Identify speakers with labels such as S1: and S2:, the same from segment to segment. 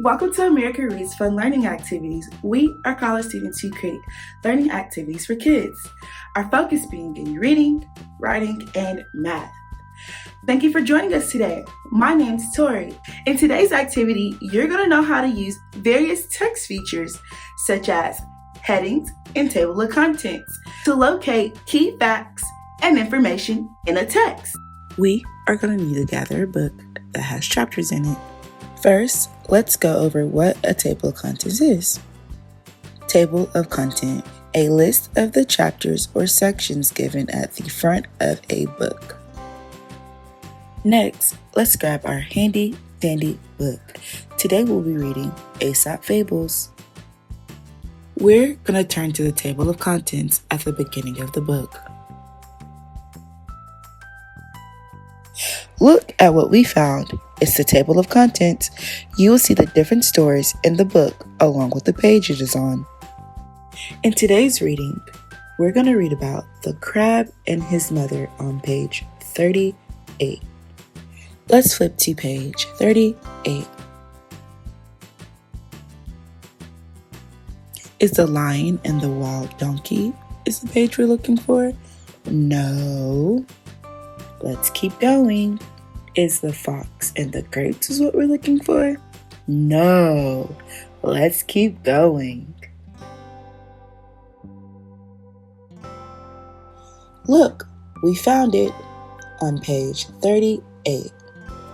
S1: Welcome to America Reads Fun Learning Activities. We are college students who create learning activities for kids. Our focus being in reading, writing, and math. Thank you for joining us today. My name's Tori. In today's activity, you're going to know how to use various text features such as headings and table of contents to locate key facts and information in a text. We are going to need to gather a book that has chapters in it. First, let's go over what a table of contents is. Table of content, a list of the chapters or sections given at the front of a book. Next, let's grab our handy dandy book. Today we'll be reading Aesop Fables. We're going to turn to the table of contents at the beginning of the book. Look at what we found. It's the table of contents. You will see the different stories in the book along with the page it is on. In today's reading, we're going to read about the crab and his mother on page 38. Let's flip to page 38. Is the lion and the wild donkey is the page we're looking for? No. Let's keep going. Is the fox and the grapes is what we're looking for? No. Let's keep going. Look, we found it on page 38.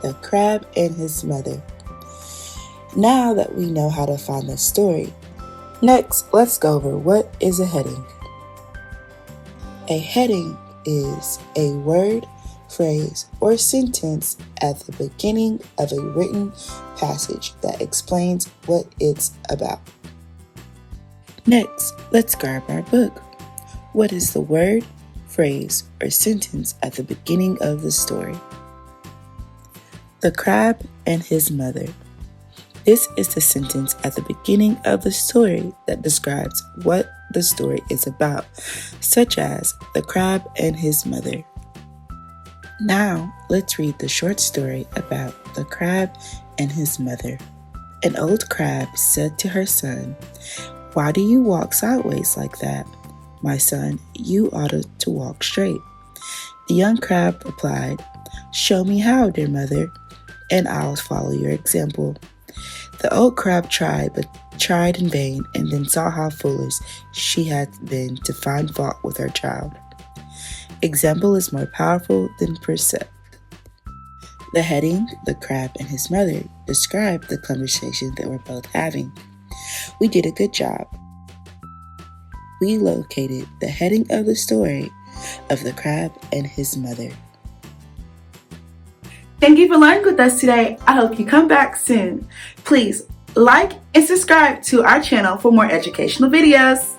S1: The crab and his mother. Now that we know how to find the story, next let's go over what is a heading. A heading is a word, phrase, or sentence at the beginning of a written passage that explains what it's about. Next, let's grab our book. What is the word, phrase, or sentence at the beginning of the story? The crab and his mother. This is the sentence at the beginning of the story that describes what the story is about, such as the crab and his mother. Now, let's read the short story about the crab and his mother. An old crab said to her son, "Why do you walk sideways like that? My son, you ought to walk straight." The young crab replied, "Show me how, dear mother, and I'll follow your example." The old crab tried in vain, and then saw how foolish she had been to find fault with her child. Example is more powerful than precept. The heading, the crab and his mother, described the conversation that we're both having. We did a good job. We located the heading of the story of the crab and his mother. Thank you for learning with us today. I hope you come back soon. Please like and subscribe to our channel for more educational videos.